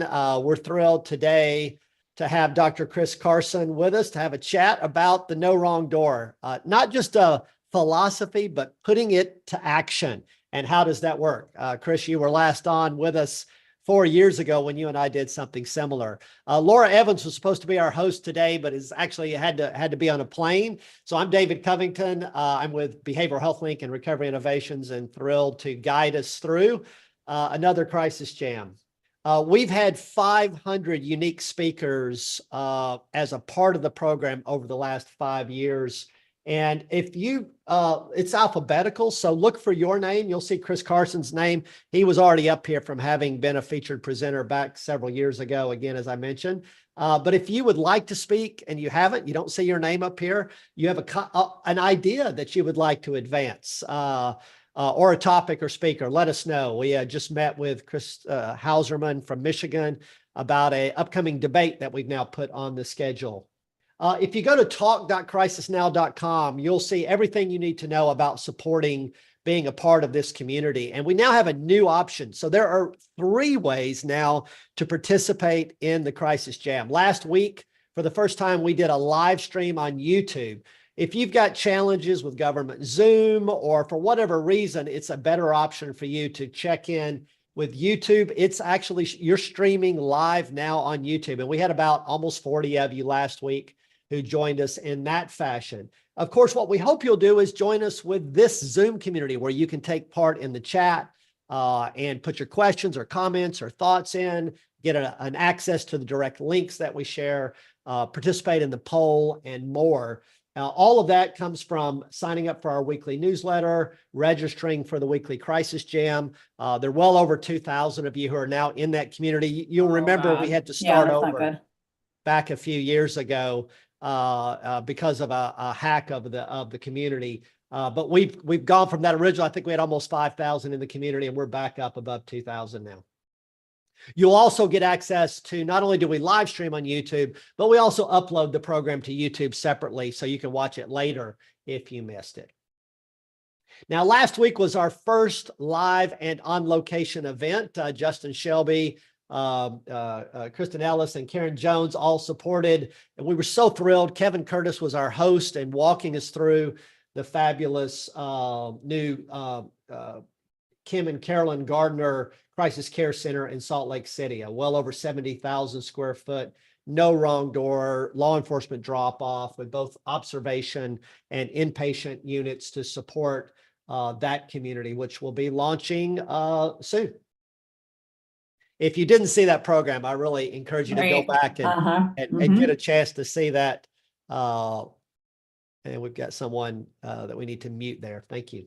We're thrilled today to have Dr. Chris Carson with us to have a chat about the no wrong door, not just a philosophy, but putting it to action. And how does that work? Chris, you were last on with us 4 years ago when you and I did something similar. Laura Evans was supposed to be our host today, but is actually had to be on a plane. So I'm David Covington. I'm with Behavioral Health Link and Recovery Innovations, and thrilled to guide us through another Crisis Jam. We've had 500 unique speakers as a part of the program over the last 5 years. And if you, it's alphabetical, so look for your name. You'll see Chris Carson's name. He was already up here from having been a featured presenter back several years ago, again, as I mentioned. But if you would like to speak and you haven't, you don't see your name up here, you have an idea that you would like to advance, or a topic or speaker, let us know. We just met with Chris Hauserman from Michigan about an upcoming debate that we've now put on the schedule. If you go to talk.crisisnow.com, you'll see everything you need to know about supporting being a part of this community. And we now have a new option. So there are 3 ways now to participate in the Crisis Jam. Last week, for the first time, we did a live stream on YouTube. If you've got challenges with government Zoom, or for whatever reason, it's a better option for you to check in with YouTube. It's actually, you're streaming live now on YouTube. And we had about almost 40 of you last week who joined us in that fashion. Of course, what we hope you'll do is join us with this Zoom community where you can take part in the chat and put your questions or comments or thoughts in, get an access to the direct links that we share, participate in the poll, and more. All of that comes from signing up for our weekly newsletter, registering for the weekly Crisis Jam. There are well over 2,000 of you who are now in that community. You'll remember we had to start over back a few years ago because of a hack of the community. But we've gone from that original. I think we had almost 5,000 in the community, and we're back up above 2,000 now. You'll also get access to, not only do we live stream on YouTube, but we also upload the program to YouTube separately, so you can watch it later if you missed it. Now, last week was our first live and on location event. Justin Shelby, Kristen Ellis, and Karen Jones all supported, and we were so thrilled. Kevin Curtis was our host and walking us through the fabulous new Kim and Carolyn Gardner Crisis Care Center in Salt Lake City, a well over 70,000 square foot, no wrong door, law enforcement drop off with both observation and inpatient units to support that community, which will be launching soon. If you didn't see that program, I really encourage you to go back and get a chance to see that. And we've got someone that we need to mute there. Thank you.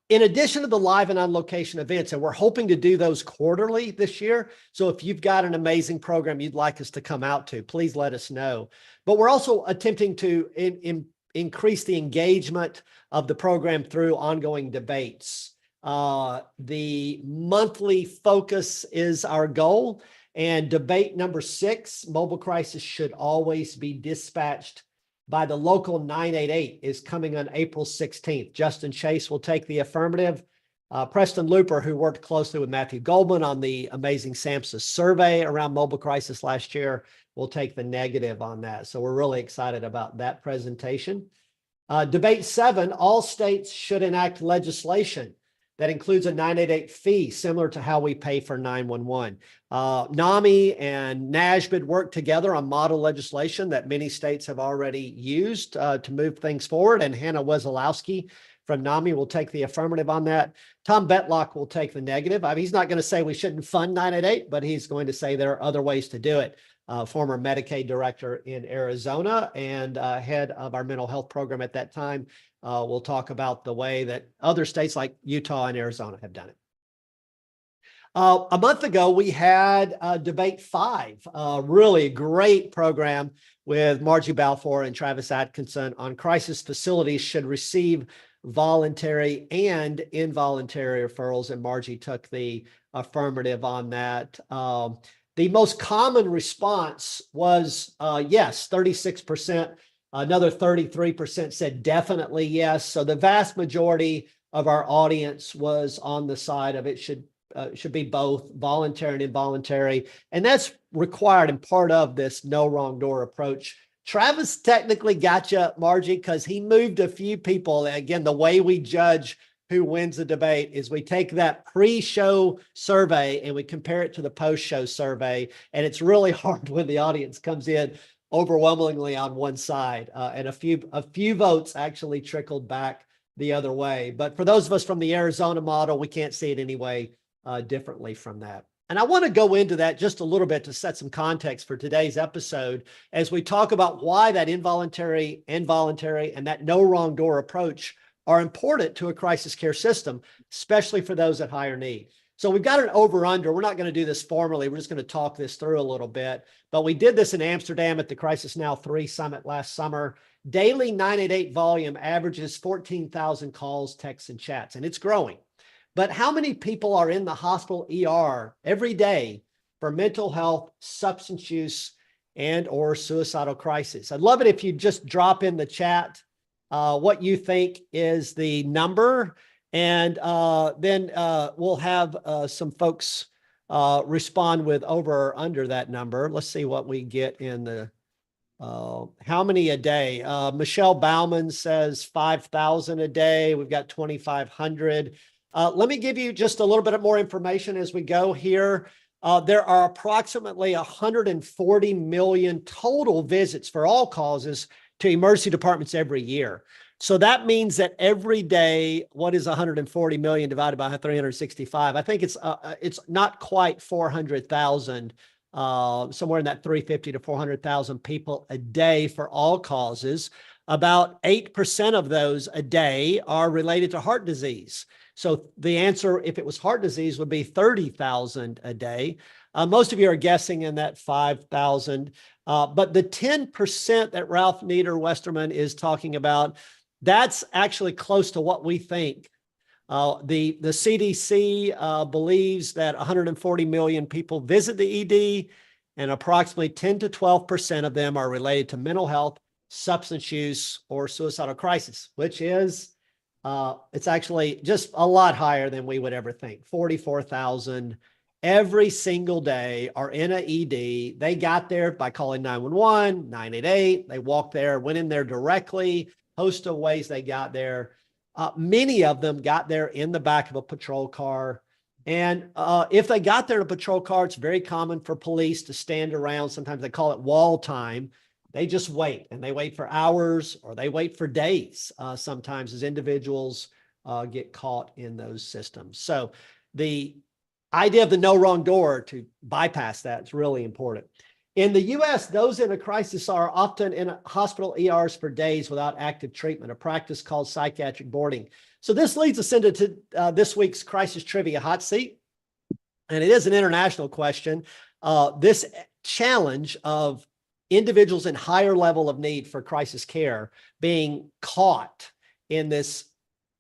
In addition to the live and on location events, and we're hoping to do those quarterly this year. So if you've got an amazing program you'd like us to come out to, please let us know. But we're also attempting to increase the engagement of the program through ongoing debates. The monthly focus is our goal, and debate number 6, mobile crisis should always be dispatched by the local 988, is coming on April 16th. Justin Chase will take the affirmative. Preston Looper, who worked closely with Matthew Goldman on the amazing SAMHSA survey around mobile crisis last year, will take the negative on that. So we're really excited about that presentation. Debate 7, all states should enact legislation that includes a 988 fee, similar to how we pay for 911. NAMI and NASBID worked together on model legislation that many states have already used to move things forward, and Hannah Wesolowski from NAMI will take the affirmative on that. Tom Betlock will take the negative. I mean, he's not going to say we shouldn't fund 988, but he's going to say there are other ways to do it. Former Medicaid director in Arizona and head of our mental health program at that time. We'll talk about the way that other states like Utah and Arizona have done it. A month ago, we had debate 5, a really great program with Margie Balfour and Travis Atkinson on crisis facilities should receive voluntary and involuntary referrals, and Margie took the affirmative on that. The most common response was yes, 36%. Another 33% said definitely yes. So the vast majority of our audience was on the side of it should should be both voluntary and involuntary. And that's required and part of this no wrong door approach. Travis technically got you, Margie, because he moved a few people. Again, the way we judge who wins the debate is we take that pre-show survey and we compare it to the post-show survey. And it's really hard when the audience comes in overwhelmingly on one side, and a few votes actually trickled back the other way. But for those of us from the Arizona model, we can't see it anyway differently from that. And I want to go into that just a little bit to set some context for today's episode as we talk about why that involuntary, involuntary, and that no wrong door approach are important to a crisis care system, especially for those at higher need. So we've got an over-under. We're not going to do this formally. We're just going to talk this through a little bit. But we did this in Amsterdam at the Crisis Now 3 Summit last summer. Daily 988 volume averages 14,000 calls, texts, and chats, and it's growing. But how many people are in the hospital ER every day for mental health, substance use, and or suicidal crisis? I'd love it if you just drop in the chat what you think is the number. And then we'll have some folks respond with over or under that number. Let's see what we get in the, how many a day? Michelle Bauman says 5,000 a day. We've got 2,500. Let me give you just a little bit more information as we go here. There are approximately 140 million total visits for all causes to emergency departments every year. So that means that every day, what is 140 million divided by 365? I think it's not quite 400,000, somewhere in that 350 to 400,000 people a day for all causes. About 8% of those a day are related to heart disease. So the answer, if it was heart disease, would be 30,000 a day. Most of you are guessing in that 5,000. But the 10% that Ralph Nieder-Westerman is talking about, that's actually close to what we think. The CDC believes that 140 million people visit the ED, and approximately 10 to 12% of them are related to mental health, substance use, or suicidal crisis, which is, it's actually just a lot higher than we would ever think. 44,000 every single day are in an ED. They got there by calling 911, 988. They walked there, went in there directly, host of ways they got there. Many of them got there in the back of a patrol car. And if they got there in a patrol car, it's very common for police to stand around. Sometimes they call it wall time. They just wait, and they wait for hours or they wait for days sometimes as individuals get caught in those systems. So the idea of the no wrong door, to bypass that, is really important. In the US, those in a crisis are often in hospital ERs for days without active treatment, a practice called psychiatric boarding. So this leads us into this week's Crisis Trivia Hot Seat. And it is an international question. This challenge of individuals in higher level of need for crisis care being caught in this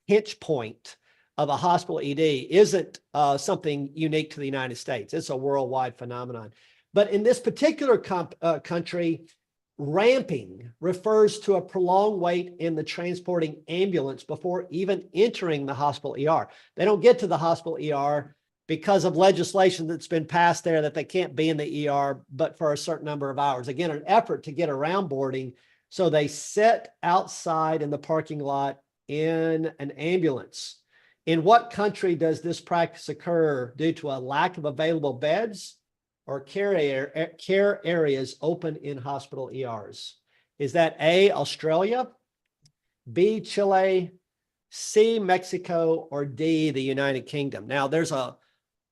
pinch point of a hospital ED isn't something unique to the United States. It's a worldwide phenomenon. But in this particular country, ramping refers to a prolonged wait in the transporting ambulance before even entering the hospital ER. They don't get to the hospital ER because of legislation that's been passed there that they can't be in the ER, but for a certain number of hours. Again, an effort to get around boarding. So they sit outside in the parking lot in an ambulance. In what country does this practice occur due to a lack of available beds or care areas open in hospital ERs? Is that A, Australia, B, Chile, C, Mexico, or D, the United Kingdom? Now,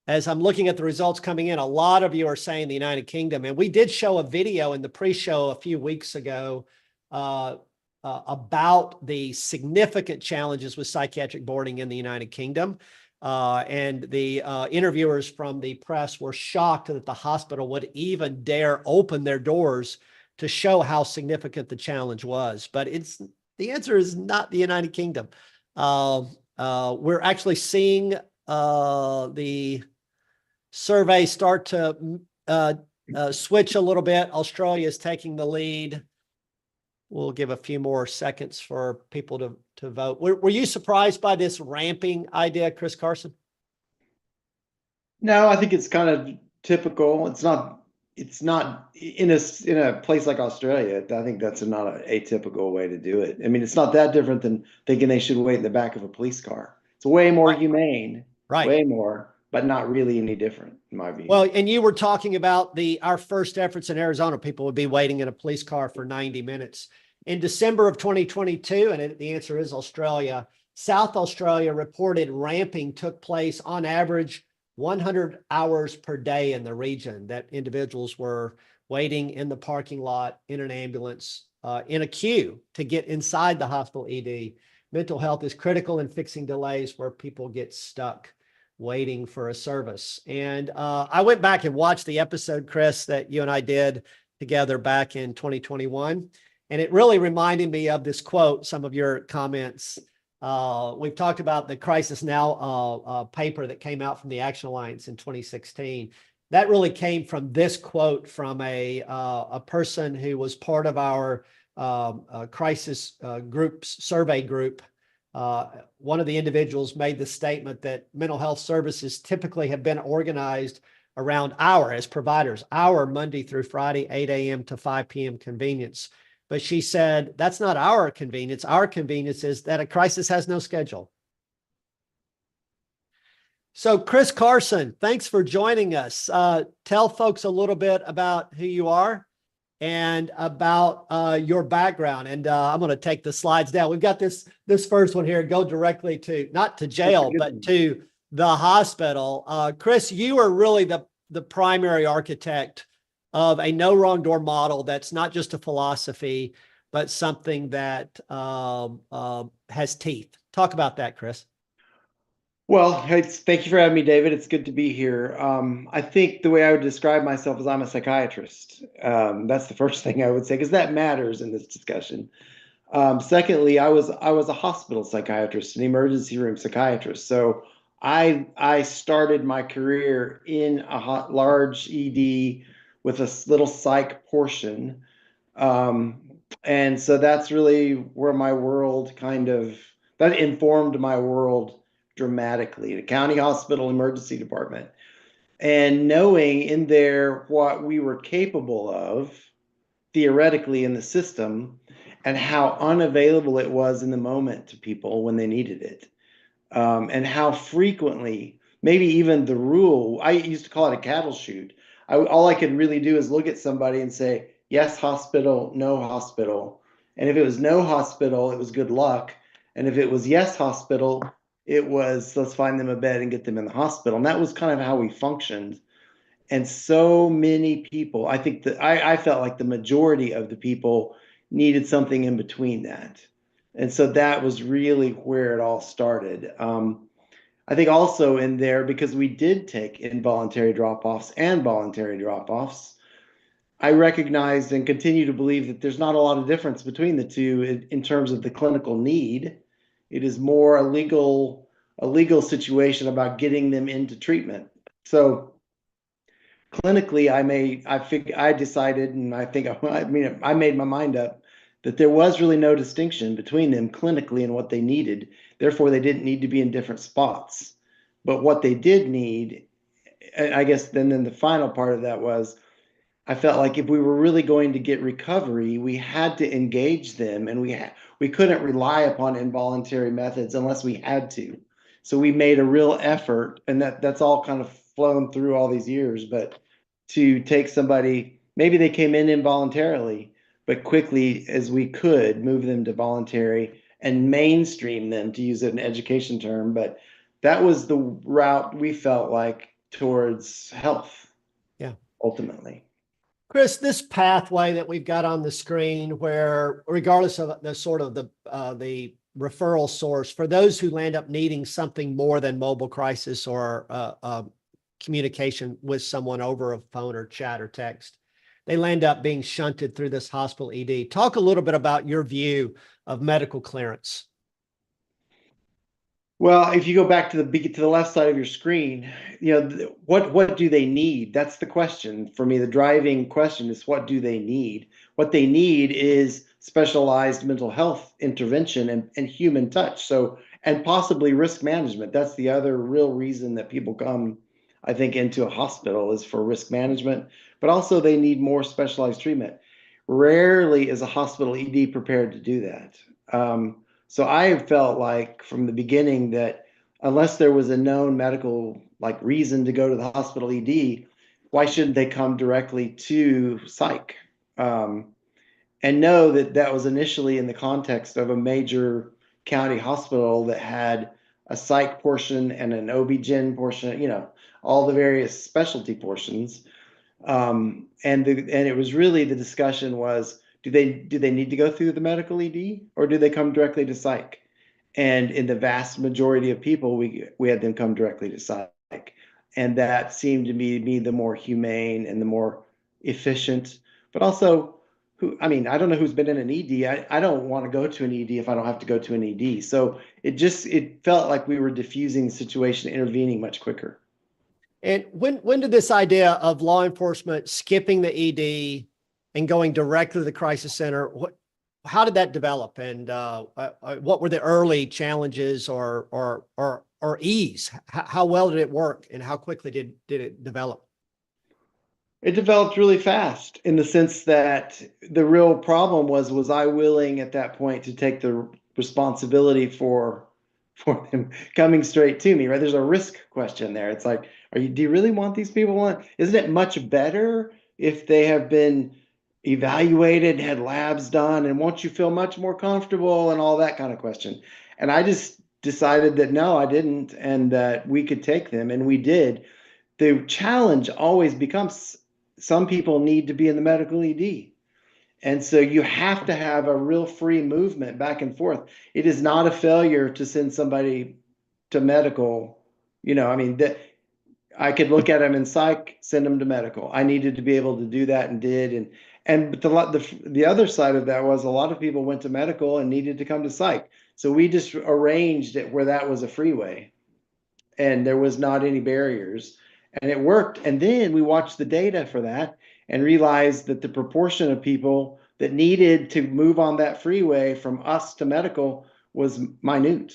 as I'm looking at the results coming in, a lot of you are saying the United Kingdom. And we did show a video in the pre-show a few weeks ago about the significant challenges with psychiatric boarding in the United Kingdom. And the interviewers from the press were shocked that the hospital would even dare open their doors to show how significant the challenge was. But the answer is not the United Kingdom. We're actually seeing the survey start to switch a little bit. Australia is taking the lead. We'll give a few more seconds for people to vote. Were you surprised by this ramping idea, Chris Carson? No, I think it's kind of typical. It's not in a place like Australia. I think that's not a atypical way to do it. I mean, it's not that different than thinking they should wait in the back of a police car. It's way more Right. humane, Right. way more, but not really any different in my view. Well, and you were talking about our first efforts in Arizona. People would be waiting in a police car for 90 minutes. In December of 2022, and the answer is Australia, South Australia reported ramping took place on average 100 hours per day in the region, that individuals were waiting in the parking lot, in an ambulance, in a queue to get inside the hospital ED. Mental health is critical in fixing delays where people get stuck waiting for a service. And I went back and watched the episode, Chris, that you and I did together back in 2021. And it really reminded me of this quote, some of your comments. We've talked about the Crisis Now paper that came out from the Action Alliance in 2016. That really came from this quote from a person who was part of our crisis groups survey group. One of the individuals made the statement that mental health services typically have been organized around as providers, our Monday through Friday, 8 a.m. to 5 p.m. convenience. But she said, that's not our convenience. Our convenience is that a crisis has no schedule. So, Chris Carson, thanks for joining us. Tell folks a little bit about who you are and about your background. And I'm going to take the slides down. We've got this first one here. Go directly to not to That's a jail, good but one. to the hospital. Chris, you are really the primary architect of a no wrong door model that's not just a philosophy, but something that has teeth. Talk about that, Chris. Well, thank you for having me, David. It's good to be here. I think the way I would describe myself is I'm a psychiatrist. That's the first thing I would say because that matters in this discussion. Secondly, I was a hospital psychiatrist, an emergency room psychiatrist. So I started my career in a large ED with a little psych portion, um, and so that's really where my world that informed my world dramatically. The county hospital emergency department, and knowing in there what we were capable of theoretically in the system and how unavailable it was in the moment to people when they needed it. And how frequently, maybe even the rule, I used to call it a cattle shoot. All I could really do is look at somebody and say, yes, hospital, no hospital. And if it was no hospital, it was good luck. And if it was yes, hospital, it was let's find them a bed and get them in the hospital. And that was kind of how we functioned. And so many people, I think that I felt like the majority of the people needed something in between that. And so that was really where it all started. I think also in there, because we did take involuntary drop-offs and voluntary drop-offs, I recognized and continue to believe that there's not a lot of difference between the two in terms of the clinical need. It is more a legal situation about getting them into treatment. So clinically, I decided, and I think, I mean, I made my mind up that there was really no distinction between them clinically and what they needed. Therefore, they didn't need to be in different spots. But what they did need, I guess, then the final part of that was I felt like if we were really going to get recovery, we had to engage them, and we couldn't rely upon involuntary methods unless we had to. So we made a real effort, and that's all kind of flown through all these years, but to take somebody, maybe they came in involuntarily, but quickly as we could move them to voluntary and mainstream them, to use an education term. But that was the route we felt like towards health Yeah. ultimately. Chris, this pathway that we've got on the screen, where regardless of the sort of the referral source, for those who land up needing something more than mobile crisis or communication with someone over a phone or chat or text, they land up being shunted through this hospital ED. Talk a little bit about your view of medical clearance. Well, if you go back to the left side of your screen, what do they need? That's the question for me. The driving question is what do they need? What they need is specialized mental health intervention and human touch. So, and possibly risk management. That's the other real reason that people come I think, into a hospital is for risk management, but also they need more specialized treatment. Rarely is a hospital ED prepared to do that. So I felt like from the beginning that unless there was a known medical like reason to go to the hospital ED, why shouldn't they come directly to psych? And know that that was initially in the context of a major county hospital that had a psych portion and an OB-GYN portion, all the various specialty portions. And it was really the discussion was, do they need to go through the medical ED or do they come directly to psych? And in the vast majority of people, we had them come directly to psych. And that seemed to me to be the more humane and the more efficient, but also I mean, I don't know who's been in an ED. I don't want to go to an ED if I don't have to go to an ED. So it felt like we were diffusing the situation, intervening much quicker. And when did this idea of law enforcement skipping the ED and going directly to the crisis center, how did that develop? And what were the early challenges or ease? How well did it work and how quickly did it develop? It developed really fast in the sense that the real problem was I willing at that point to take the responsibility for them coming straight to me, right? There's a risk question there. It's like, do you really want these people on? Isn't it much better if they have been evaluated, had labs done, and won't you feel much more comfortable and all that kind of question? And I just decided that no, I didn't, and that we could take them, and we did. The challenge always becomes some people need to be in the medical ED. And so you have to have a real free movement back and forth. It is not a failure to send somebody to medical. I mean, that I could look at them in psych, send them to medical. I needed to be able to do that and did. But the other side of that was a lot of people went to medical and needed to come to psych. So we just arranged it where that was a freeway and there was not any barriers and it worked. And then we watched the data for that and realized that the proportion of people that needed to move on that freeway from us to medical was minute.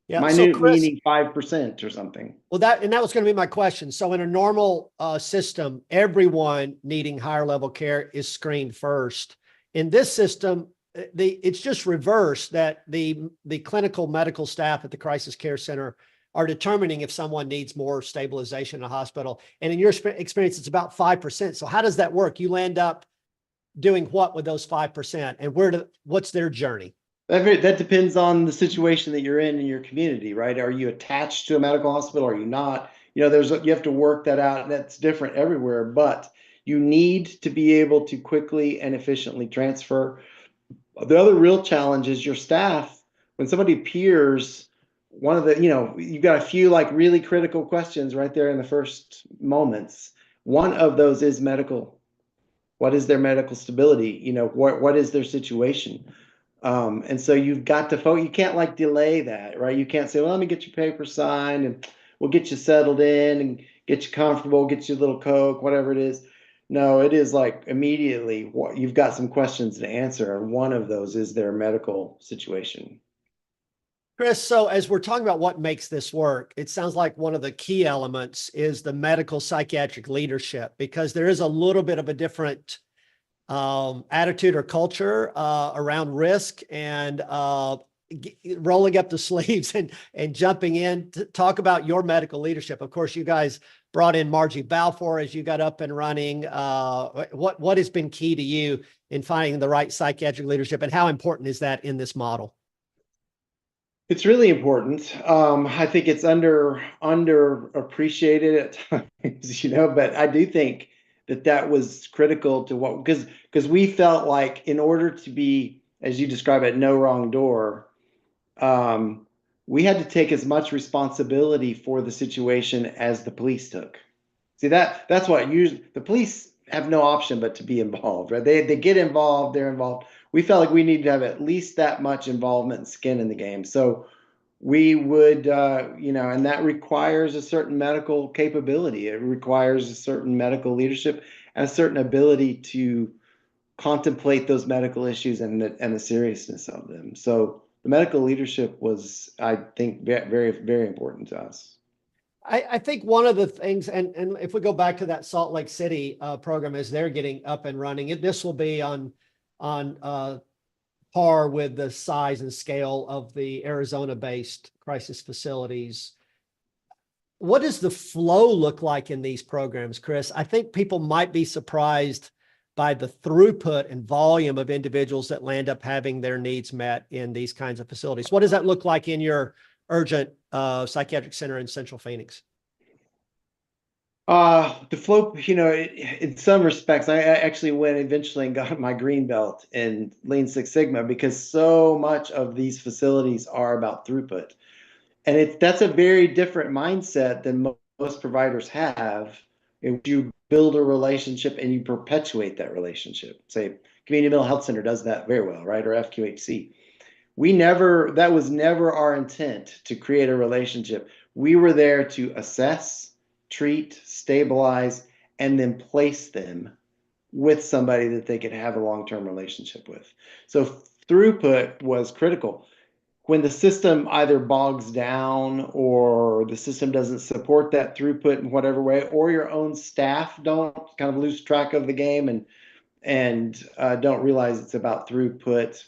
Yeah. So Minute Chris, meaning 5% or something. well, that was going to be my question. So in a normal system, everyone needing higher level care is screened first. In this system, it's just reversed that the clinical medical staff at the crisis care center are determining if someone needs more stabilization in a hospital. And in your experience, it's about 5%. So how does that work? You land up doing what with those 5%, and what's their journey? That depends on the situation that you're in your community, right? Are you attached to a medical hospital? Are you not? You have to work that out, and that's different everywhere. But you need to be able to quickly and efficiently transfer. The other real challenge is your staff. When somebody appears, one of the, you've got a few like really critical questions right there in the first moments. One of those is medical. What is their medical stability? What is their situation? And so you've got to you can't like delay that, right? You can't say, well, let me get your paper signed and we'll get you settled in and get you comfortable, get you a little Coke, whatever it is. No, it is like immediately you've got some questions to answer. And one of those is their medical situation. Chris, so as we're talking about what makes this work, it sounds like one of the key elements is the medical psychiatric leadership, because there is a little bit of a different attitude or culture around risk and rolling up the sleeves and jumping in to talk about your medical leadership. Of course, you guys brought in Margie Balfour as you got up and running. What has been key to you in finding the right psychiatric leadership, and how important is that in this model? It's really important. I think it's underappreciated at times, but I do think that was critical to because we felt like in order to be, as you describe it, no wrong door, we had to take as much responsibility for the situation as the police took. See, that's what usually the police have no option but to be involved, right? They get involved, they're involved. We felt like we needed to have at least that much involvement and skin in the game. So we would, and that requires a certain medical capability. It requires a certain medical leadership and a certain ability to contemplate those medical issues and the seriousness of them. So the medical leadership was, I think, very, very important to us. I think one of the things, and if we go back to that Salt Lake City program as they're getting up and running, this will be on par with the size and scale of the Arizona-based crisis facilities. What does the flow look like in these programs, Chris? I think people might be surprised by the throughput and volume of individuals that land up having their needs met in these kinds of facilities. What does that look like in your urgent psychiatric center in Central Phoenix? The flow, in some respects, I actually went eventually and got my green belt in Lean Six Sigma because so much of these facilities are about throughput. And that's a very different mindset than most providers have. You build a relationship and you perpetuate that relationship. Say, Community Mental Health Center does that very well, right? Or FQHC. That was never our intent to create a relationship. We were there to assess, treat, stabilize, and then place them with somebody that they could have a long-term relationship with. So throughput was critical. When the system either bogs down or the system doesn't support that throughput in whatever way, or your own staff don't kind of lose track of the game and don't realize it's about throughput,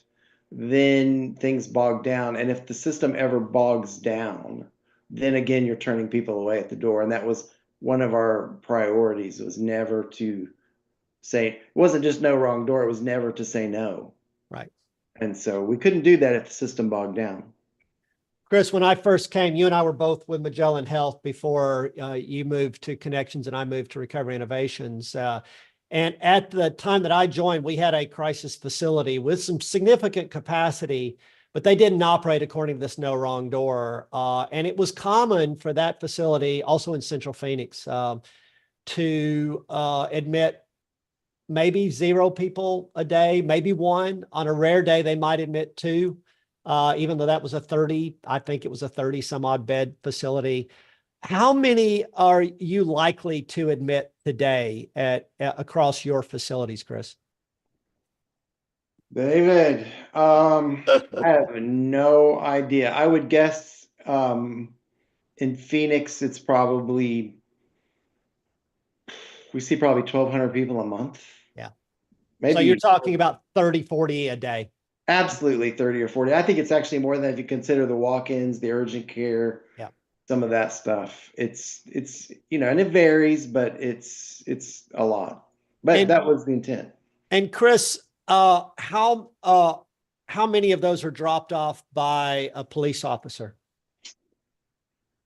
then things bog down. And if the system ever bogs down, then again, you're turning people away at the door. And that was one of our priorities, was never to say, it wasn't just no wrong door, it was never to say no. Right. And so we couldn't do that if the system bogged down. Chris, when I first came, you and I were both with Magellan Health before you moved to Connections and I moved to Recovery Innovations. And at the time that I joined, we had a crisis facility with some significant capacity, but they didn't operate according to this no wrong door. And it was common for that facility, also in Central Phoenix, to admit maybe 0 people a day, maybe 1. On a rare day, they might admit 2, even though that was I think it was a 30 some odd bed facility. How many are you likely to admit today across your facilities, Chris? David, I have no idea. I would guess in Phoenix, it's probably, we see probably 1,200 people a month. Yeah. Maybe. So you're talking about 30, 40 a day. Absolutely 30 or 40. I think it's actually more than if you consider the walk-ins, the urgent care, yeah, some of that stuff. It's and it varies, but it's a lot. But that was the intent. And Chris, how many of those are dropped off by a police officer?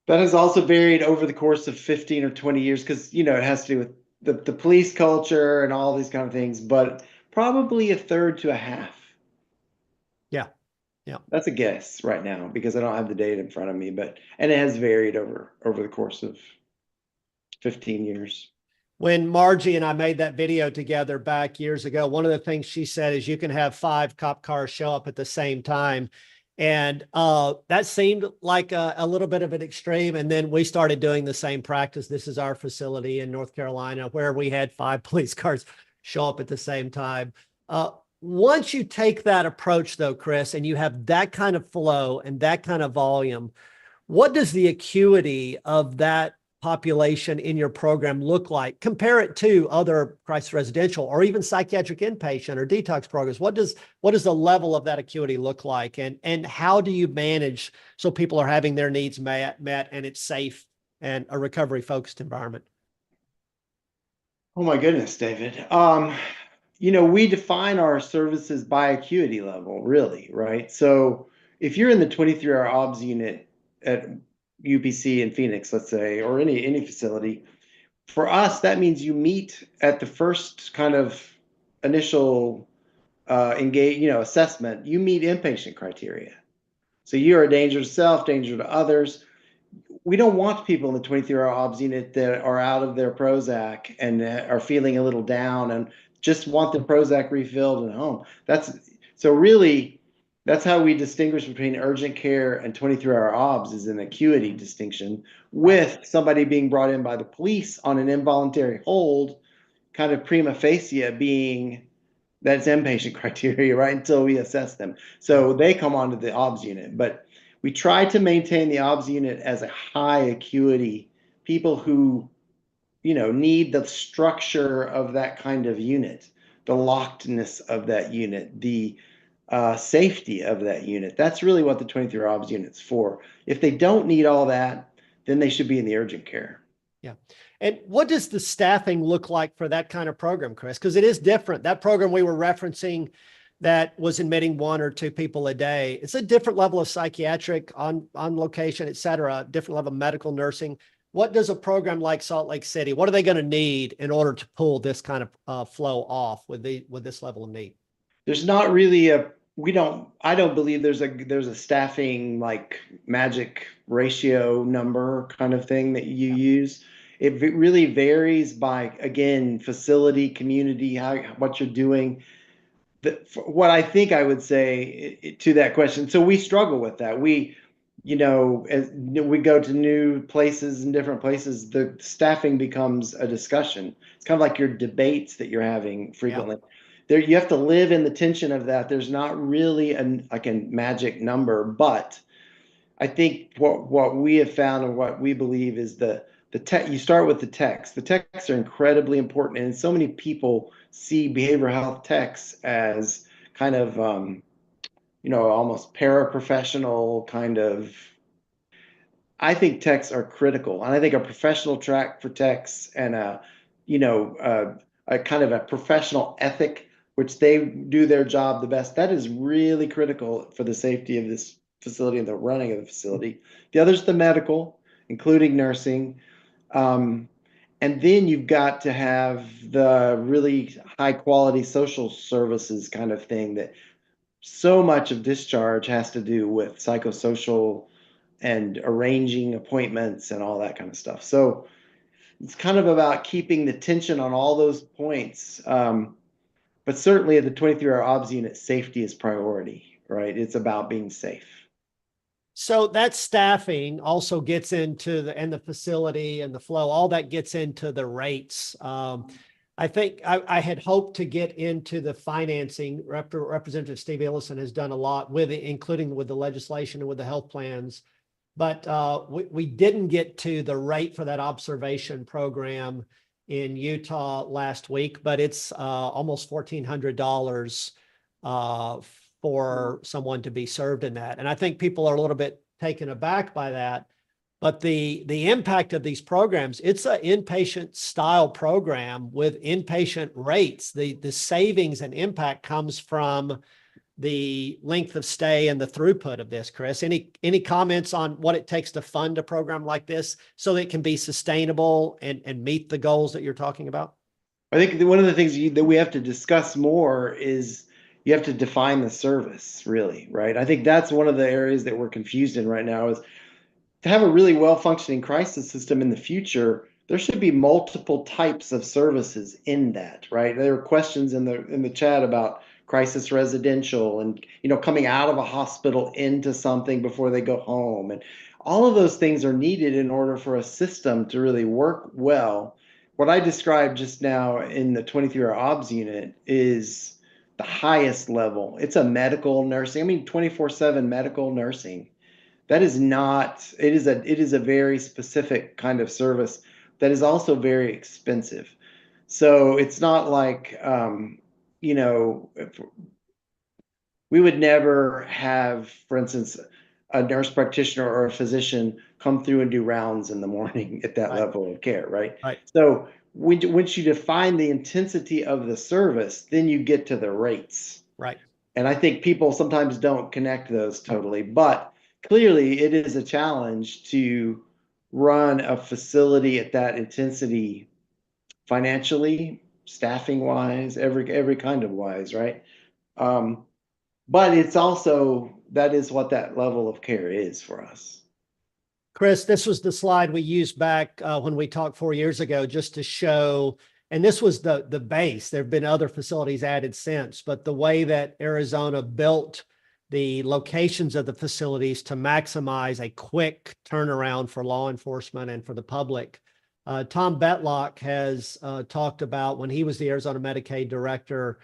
That has also varied over the course of 15 or 20 years because, it has to do with the police culture and all these kind of things, but probably a third to a half. Yeah. Yeah. That's a guess right now because I don't have the data in front of me, and it has varied over the course of 15 years. When Margie and I made that video together back years ago, one of the things she said is you can have 5 cop cars show up at the same time. And that seemed like a little bit of an extreme. And then we started doing the same practice. This is our facility in North Carolina where we had 5 police cars show up at the same time. Once you take that approach, though, Chris, and you have that kind of flow and that kind of volume, what does the acuity of that population in your program look like? Compare it to other crisis residential or even psychiatric inpatient or detox programs. What does the level of that acuity look like? And how do you manage so people are having their needs met and it's safe and a recovery focused environment? Oh my goodness, David. We define our services by acuity level, really, right? So if you're in the 23-hour OBS unit at UPC in Phoenix, let's say, or any facility, for us, that means you meet at the first kind of initial assessment, you meet inpatient criteria. So you're a danger to self, danger to others. We don't want people in the 23-hour OBS unit that are out of their Prozac and are feeling a little down and just want their Prozac refilled at home. That's how we distinguish between urgent care and 23-hour OBS is an acuity distinction, with somebody being brought in by the police on an involuntary hold, kind of prima facie being that's inpatient criteria, right? Until we assess them. So they come onto the OBS unit, but we try to maintain the OBS unit as a high acuity people who, need the structure of that kind of unit, the lockedness of that unit, the safety of that unit. That's really what the 23 OBS unit's for. If they don't need all that, then they should be in the urgent care. Yeah. And what does the staffing look like for that kind of program, Chris? Because it is different. That program we were referencing that was admitting 1 or 2 people a day, it's a different level of psychiatric on location, et cetera, different level of medical nursing. What does a program like Salt Lake City, what are they going to need in order to pull this kind of flow off with this level of need? There's not really I don't believe there's a staffing like magic ratio number kind of thing that you use. It really varies by, again, facility, community, what you're doing. What I think I would say to that question, so we struggle with that. As we go to new places and different places, the staffing becomes a discussion. It's kind of like your debates that you're having frequently. There, you have to live in the tension of that. There's not really like a magic number, but I think what we have found and what we believe is the tech. You start with the techs. The techs are incredibly important, and so many people see behavioral health techs as kind of almost paraprofessional kind of. I think techs are critical, and I think a professional track for techs and a kind of a professional ethic, which they do their job the best. That is really critical for the safety of this facility and the running of the facility. The other's the medical, including nursing. And then you've got to have the really high quality social services kind of thing that so much of discharge has to do with psychosocial and arranging appointments and all that kind of stuff. So it's kind of about keeping the tension on all those points. But certainly at the 23-hour OBS unit, safety is priority, right? It's about being safe. So that staffing also gets into the facility and the flow, all that gets into the rates. I think I had hoped to get into the financing. Representative Steve Ellison has done a lot with it, including with the legislation and with the health plans. But we didn't get to the rate for that observation program in Utah last week, but it's almost $1,400 for someone to be served in that. And I think people are a little bit taken aback by that. But the impact of these programs, it's an inpatient style program with inpatient rates. The savings and impact comes from the length of stay and the throughput of this, Chris. Any comments on what it takes to fund a program like this so that it can be sustainable and meet the goals that you're talking about? I think one of the things that we have to discuss more is you have to define the service, really, right? I think that's one of the areas that we're confused in right now is to have a really well-functioning crisis system in the future, there should be multiple types of services in that, right? There were questions in the chat about crisis residential and coming out of a hospital into something before they go home, and all of those things are needed in order for a system to really work well. What I described just now in the 23-hour OBS unit is the highest level. It's a medical nursing. I mean, 24/7 medical nursing. That is not. It is a very specific kind of service that is also very expensive. So it's not like we would never have, for instance, a nurse practitioner or a physician come through and do rounds in the morning at that level of care, right? Right. So once you define the intensity of the service, then you get to the rates. Right. And I think people sometimes don't connect those totally, but clearly it is a challenge to run a facility at that intensity financially, staffing wise, every kind of wise, right? But it's also, that is what that level of care is for us. Chris, this was the slide we used back when we talked 4 years ago, just to show, and this was the base. There have been other facilities added since, but the way that Arizona built the locations of the facilities to maximize a quick turnaround for law enforcement and for the public. Tom Betlock has talked about when he was the Arizona Medicaid director,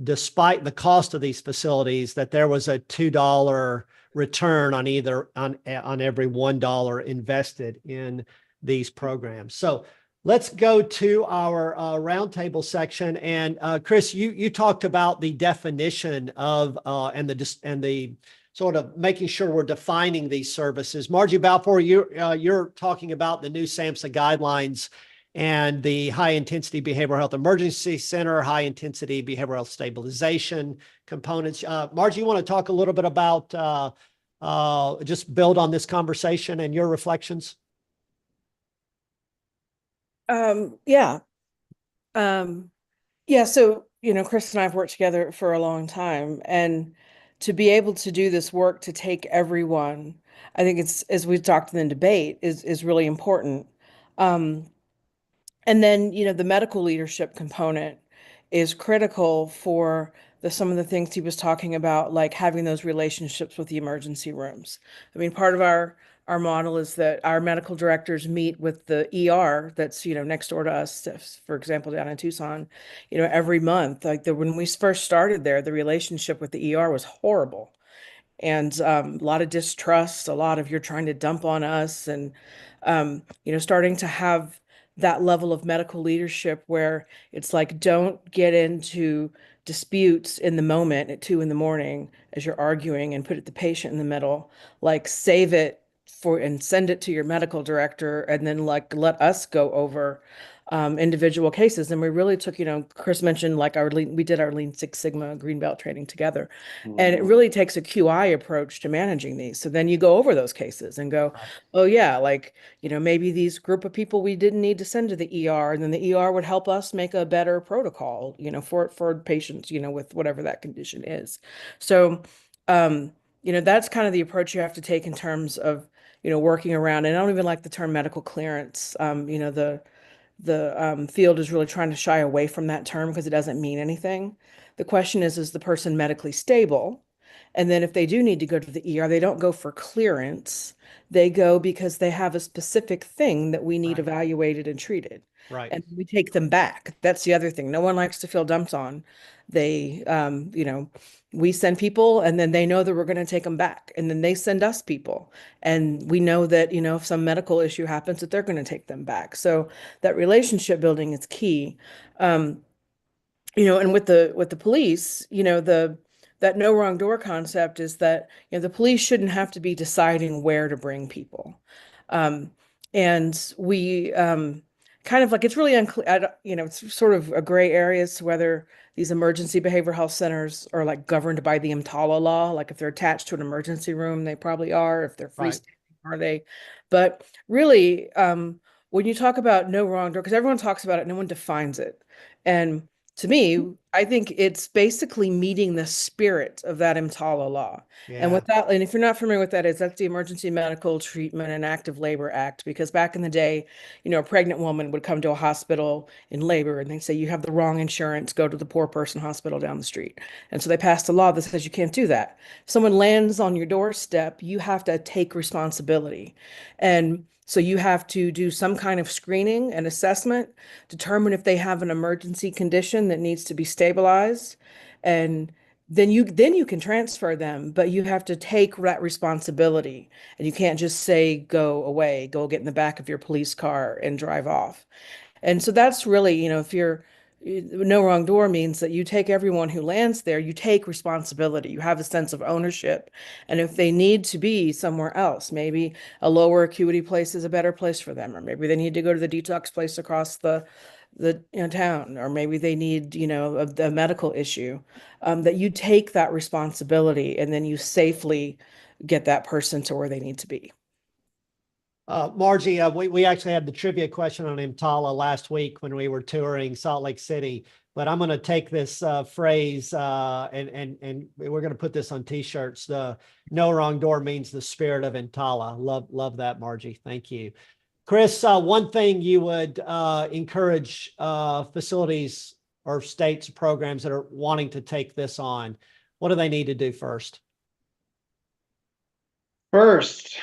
despite the cost of these facilities, that there was a $2 return on every $1 invested in these programs. So let's go to our roundtable section. And Chris, you talked about the definition of and the sort of making sure we're defining these services. Margie Balfour, you're talking about the new SAMHSA guidelines and the high intensity behavioral health emergency center, high intensity behavioral health stabilization components. Margie, you want to talk a little bit about just build on this conversation and your reflections? Yeah. Yeah, so, Chris and I have worked together for a long time, and to be able to do this work to take everyone, I think it's, as we've talked in the debate, is really important. Um, and then, the medical leadership component is critical for some of the things he was talking about, like having those relationships with the emergency rooms. I mean, part of our model is that our medical directors meet with the ER that's, next door to us, for example, down in Tucson, every month. Like when we first started there, the relationship with the ER was horrible. And a lot of distrust, a lot of you're trying to dump on us, and starting to have that level of medical leadership where it's like, don't get into disputes in the moment at 2 in the morning as you're arguing and put the patient in the middle. Like, save it for and send it to your medical director, and then like let us go over individual cases. And we really took, Chris mentioned like we did our Lean Six Sigma Green Belt training together. And it really takes a QI approach to managing these. So then you go over those cases and go, oh yeah, like, maybe these group of people we didn't need to send to the ER, and then the ER would help us make a better protocol, for patients, with whatever that condition is. So, that's kind of the approach you have to take in terms of, working around. And I don't even like the term medical clearance. The field is really trying to shy away from that term because it doesn't mean anything. The question is the person medically stable? And then if they do need to go to the ER, they don't go for clearance. They go because they have a specific thing that we need evaluated and treated. Right. And we take them back. That's the other thing. No one likes to feel dumped on. They, we send people, and then they know that we're going to take them back. And then they send us people. And we know that, if some medical issue happens, that they're going to take them back. So that relationship building is key. And with the police, that no wrong door concept is that, the police shouldn't have to be deciding where to bring people. And we kind of like, it's really unclear, it's sort of a gray area as to whether these emergency behavioral health centers are like governed by the EMTALA law. Like if they're attached to an emergency room, they probably are. If they're freestanding, are they? But really, when you talk about no wrong door, because everyone talks about it, no one defines it. And to me, I think it's basically meeting the spirit of that EMTALA law. And with that, and if you're not familiar with that is, that's the Emergency Medical Treatment and Active Labor Act. Because back in the day, a pregnant woman would come to a hospital in labor and they'd say, you have the wrong insurance, go to the poor person hospital down the street. And so they passed a law that says you can't do that. If someone lands on your doorstep, you have to take responsibility. And so you have to do some kind of screening and assessment, determine if they have an emergency condition that needs to be stabilized, and then you can transfer them, but you have to take that responsibility, and you can't just say, go away, go get in the back of your police car and drive off. And so that's really, if you're no wrong door means that you take everyone who lands there, you take responsibility, you have a sense of ownership. And if they need to be somewhere else, maybe a lower acuity place is a better place for them, or maybe they need to go to the detox place across the town, or maybe they need, a medical issue, that you take that responsibility and then you safely get that person to where they need to be. Margie, we actually had the trivia question on EMTALA last week when we were touring Salt Lake City, but I'm going to take this phrase and we're going to put this on t-shirts. The no wrong door means the spirit of EMTALA. Love that, Margie. Thank you. Chris, one thing you would encourage facilities or states programs that are wanting to take this on, what do they need to do first? First,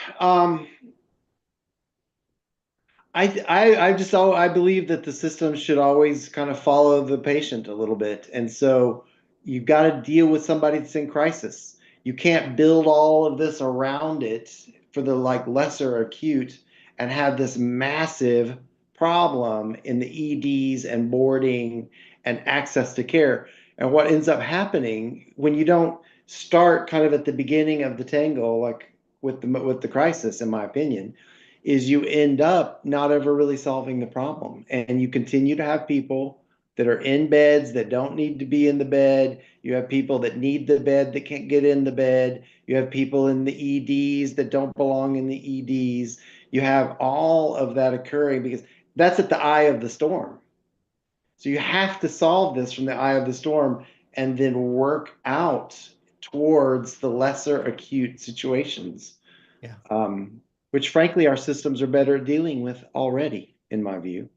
I believe that the system should always kind of follow the patient a little bit. And so you've got to deal with somebody that's in crisis. You can't build all of this around it for the like lesser acute and have this massive problem in the EDs and boarding and access to care. And what ends up happening when you don't start kind of at the beginning of the tangle, like with the crisis, in my opinion, is you end up not ever really solving the problem. And you continue to have people that are in beds that don't need to be in the bed. You have people that need the bed that can't get in the bed. You have people in the EDs that don't belong in the EDs. You have all of that occurring because that's at the eye of the storm. So you have to solve this from the eye of the storm and then work out towards the lesser acute situations. Yeah. Which frankly our systems are better at dealing with already, in my view.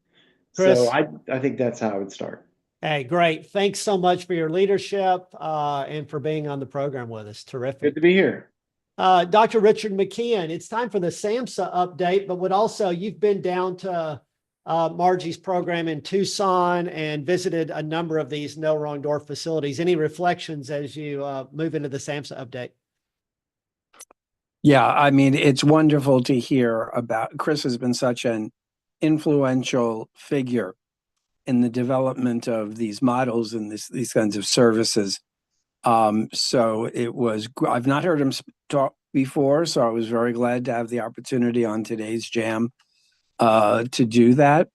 Chris. So I think that's how I would start. Hey, great. Thanks so much for your leadership and for being on the program with us. Terrific. Good to be here. Dr. Richard McKeon, it's time for the SAMHSA update, but you've been down to Margie's program in Tucson and visited a number of these No Wrong Door facilities. Any reflections as you move into the SAMHSA update? Yeah, I mean, it's wonderful to hear about. Chris has been such an influential figure in the development of these models and these kinds of services. So I've not heard him talk before, so I was very glad to have the opportunity on today's jam to do that.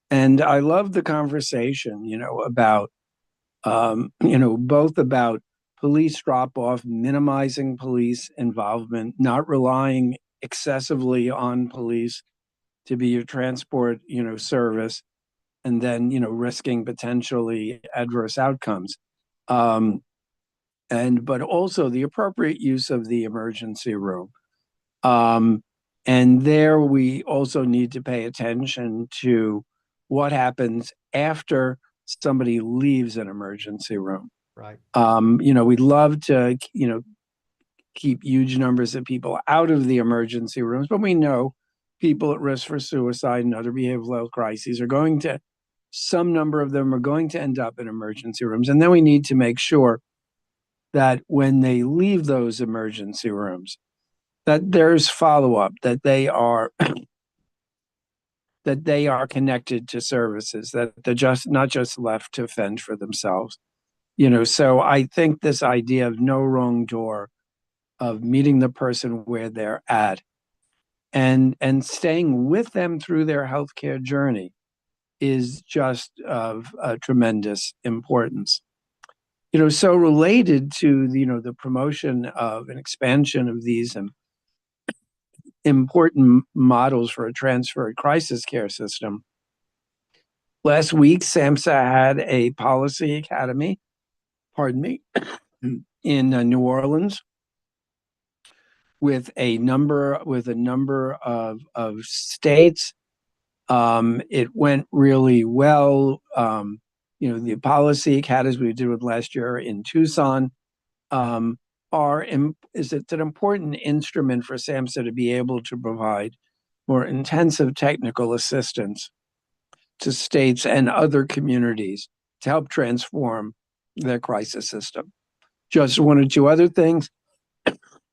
And I love the conversation, about, both about police drop-off, minimizing police involvement, not relying excessively on police to be your transport, service, and then, risking potentially adverse outcomes. But also the appropriate use of the emergency room. And there we also need to pay attention to what happens after somebody leaves an emergency room. Right. We'd love to, keep huge numbers of people out of the emergency rooms, but we know people at risk for suicide and other behavioral health crises some number of them are going to end up in emergency rooms. And then we need to make sure that when they leave those emergency rooms, that there's follow-up, that they are connected to services, that they're not just left to fend for themselves. So I think this idea of no wrong door, of meeting the person where they're at and staying with them through their healthcare journey is just of tremendous importance. So related to the promotion of an expansion of these important models for a transferred crisis care system. Last week, SAMHSA had a policy academy, in New Orleans, with a number of states. It went really well. The policy academies we did with last year in Tucson it's an important instrument for SAMHSA to be able to provide more intensive technical assistance to states and other communities to help transform their crisis system. Just one or two other things.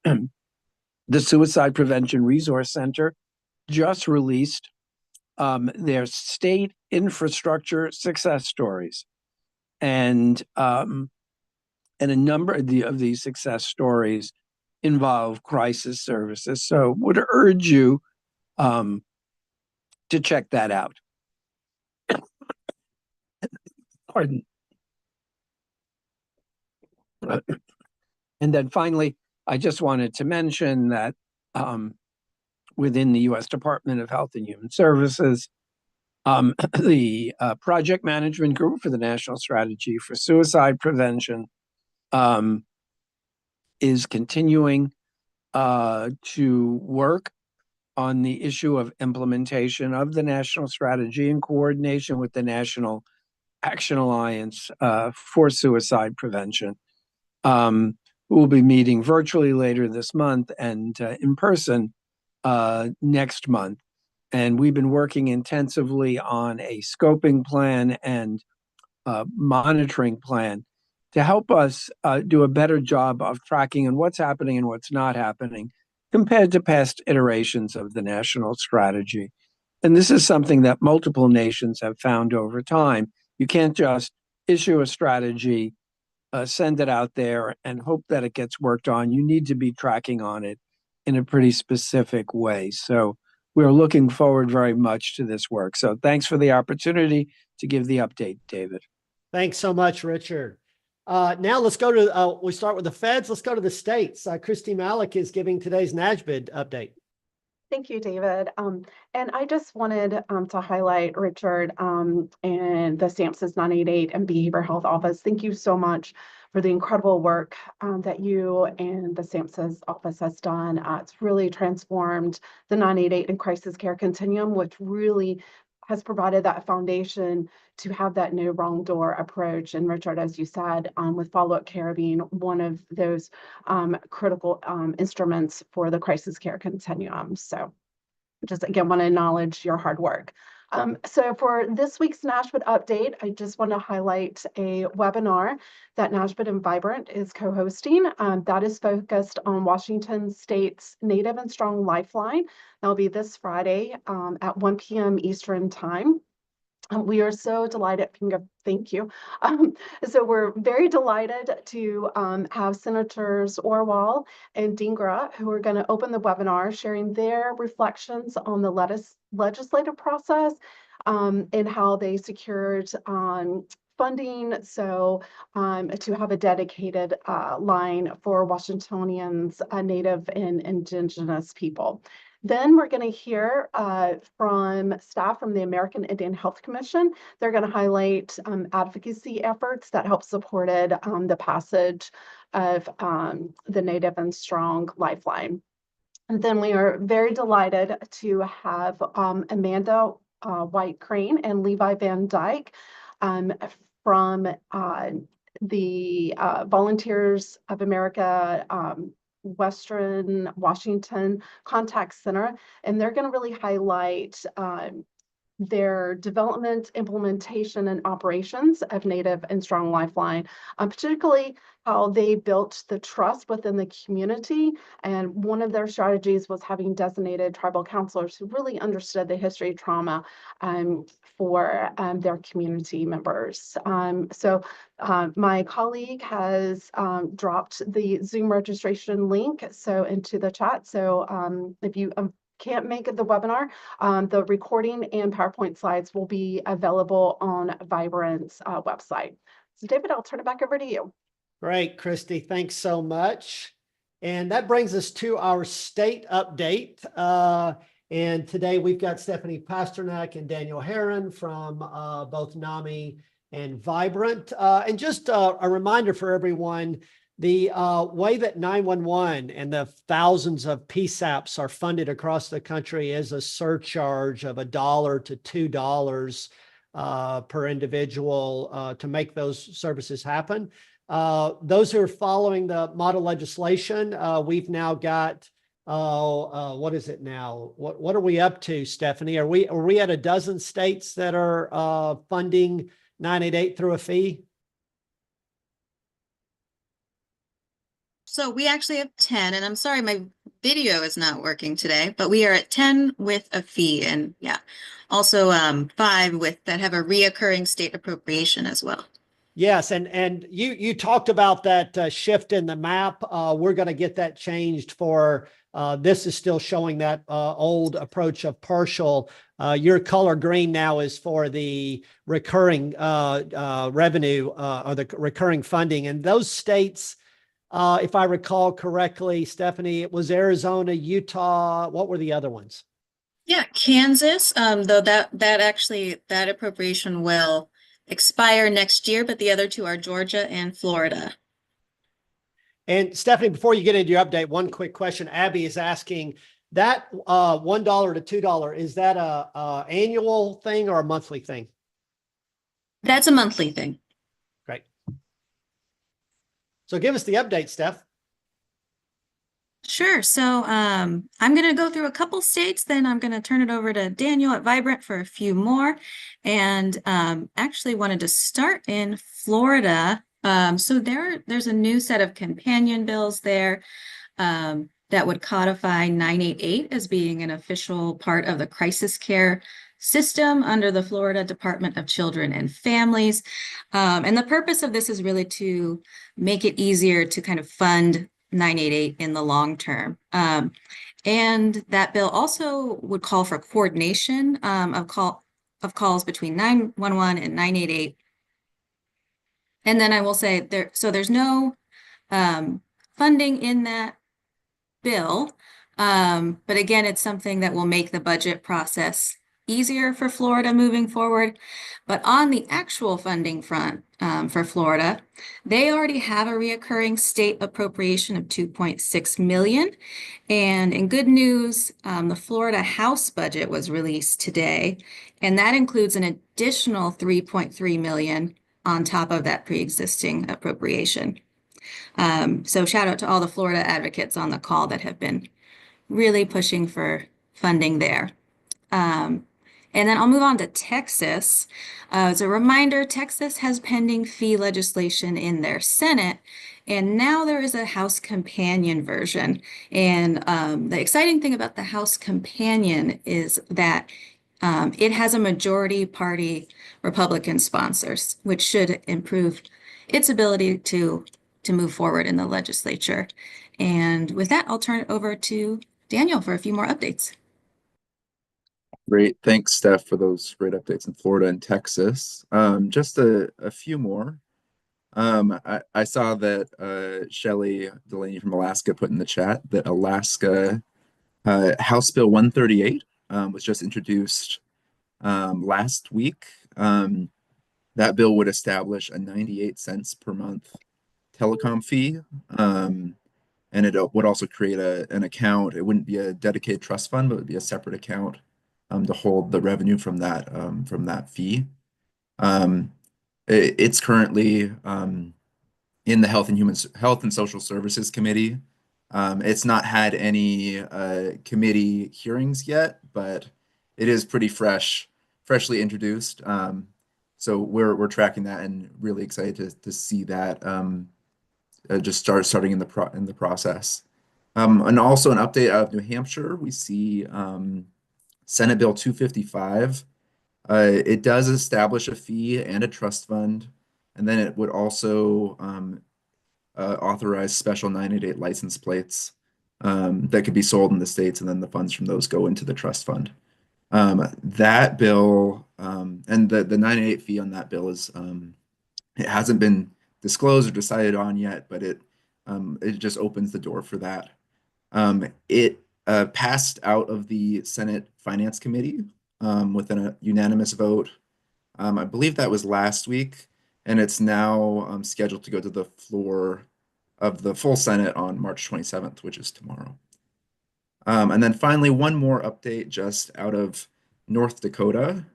The Suicide Prevention Resource Center just released their state infrastructure success stories. And a number of these success stories involve crisis services. So would urge you to check that out. Pardon. And then finally, I just wanted to mention that within the U.S. Department of Health and Human Services, the project management group for the National Strategy for Suicide Prevention is continuing to work on the issue of implementation of the national strategy in coordination with the National Action Alliance for Suicide Prevention. We'll be meeting virtually later this month and in person next month. And we've been working intensively on a scoping plan and monitoring plan to help us do a better job of tracking and what's happening and what's not happening, compared to past iterations of the national strategy. And this is something that multiple nations have found over time. You can't just issue a strategy, send it out there, and hope that it gets worked on. You need to be tracking on it in a pretty specific way. So we're looking forward very much to this work. So thanks for the opportunity to give the update, David. Thanks so much, Richard. Now let's go to, we start with the feds. Let's go to the states. Christy Malik is giving today's NAJBID update. Thank you, David. And I just wanted to highlight Richard and the SAMHSA's 988 and Behavioral Health Office. Thank you so much for the incredible work that you and the SAMHSA's office has done. It's really transformed the 988 and crisis care continuum, which really has provided that foundation to have that no wrong door approach. And Richard, as you said, with follow-up care being one of those critical instruments for the crisis care continuum. So just again, want to acknowledge your hard work. So for this week's NAJBID update, I just want to highlight a webinar that NAJBID and Vibrant is co-hosting. That is focused on Washington State's Native and Strong Lifeline. That'll be this Friday at 1 p.m. Eastern Time. We are so delighted, thank you. So we're very delighted to have Senators Orwell and Dhingra, who are going to open the webinar, sharing their reflections on the legislative process and how they secured funding. So to have a dedicated line for Washingtonians, Native and Indigenous people. Then we're going to hear from staff from the American Indian Health Commission. They're going to highlight advocacy efforts that help supported the passage of the Native and Strong Lifeline. And then we are very delighted to have Amanda White Crane and Levi Van Dyke from the Volunteers of America Western Washington Contact Center, and they're going to really highlight their development, implementation, and operations of Native and Strong Lifeline, particularly how they built the trust within the community. And one of their strategies was having designated tribal counselors who really understood the history of trauma for their community members. So my colleague has dropped the Zoom registration link into the chat. So if you can't make it the webinar, the recording and PowerPoint slides will be available on Vibrant's website. So David, I'll turn it back over to you. Great, Christy. Thanks so much. And that brings us to our state update. And today we've got Stephanie Pasternak and Daniel Herron from both NAMI and Vibrant. And just a reminder for everyone, the way that 911 and the thousands of PSAPs are funded across the country is a surcharge of $1 to $2 per individual to make those services happen. Those who are following the model legislation, we've now got, what is it now? What are we up to, Stephanie? Are we at a dozen states that are funding 988 through a fee? So we actually have 10, and I'm sorry, my video is not working today, but we are at 10 with a fee, and yeah, also 5 that have a reoccurring state appropriation as well. Yes, and you talked about that shift in the map. We're going to get that changed for, this is still showing that old approach of partial. Your color green now is for the recurring revenue or the recurring funding. And those states, if I recall correctly, Stephanie, it was Arizona, Utah. What were the other ones? Yeah, Kansas, though that appropriation will expire next year, but the other two are Georgia and Florida. And Stephanie, before you get into your update, one quick question. Abby is asking that $1 to $2, is that a annual thing or a monthly thing? That's a monthly thing. Great. So give us the update, Steph. Sure. So I'm going to go through a couple states, then I'm going to turn it over to Daniel at Vibrant for a few more. And actually wanted to start in Florida. So there's a new set of companion bills there that that would codify 988 as being an official part of the crisis care system under the Florida Department of Children and Families. And the purpose of this is really to make it easier to kind of fund 988 in the long term. And that bill also would call for coordination of calls between 911 and 988. And then I will say there's no funding in that bill. But again, it's something that will make the budget process easier for Florida moving forward. But on the actual funding front for Florida, they already have a reoccurring state appropriation of $2.6 million. And in good news, the Florida House budget was released today, and that includes an additional $3.3 million on top of that pre-existing appropriation. So shout out to all the Florida advocates on the call that have been really pushing for funding there. And then I'll move on to Texas. As a reminder, Texas has pending fee legislation in their Senate, and now there is a House companion version. And the exciting thing about the House companion is that it has a majority party Republican sponsors, which should improve its ability to move forward in the legislature. And with that, I'll turn it over to Daniel for a few more updates. Great. Thanks, Steph, for those great updates in Florida and Texas. Just a few more. I saw that Shelley Delaney from Alaska put in the chat that Alaska House Bill 138 was just introduced last week. That bill would establish a 98 cents per month telecom fee. And it would also create an account. It wouldn't be a dedicated trust fund, but it would be a separate account to hold the revenue from that fee. It's currently in the Health and Social Services Committee. It's not had any committee hearings yet, but it is pretty freshly introduced. So we're tracking that and really excited to see that just starting in the process. And also an update out of New Hampshire, we see Senate Bill 255. It does establish a fee and a trust fund, and then it would also authorize special 988 license plates that could be sold in the states, and then the funds from those go into the trust fund. That bill and the 988 fee on that bill is it hasn't been disclosed or decided on yet, but it just opens the door for that. It passed out of the Senate Finance Committee with a unanimous vote. I believe that was last week, and it's now scheduled to go to the floor of the full Senate on March 27th, which is tomorrow. And then finally, one more update just out of North Dakota.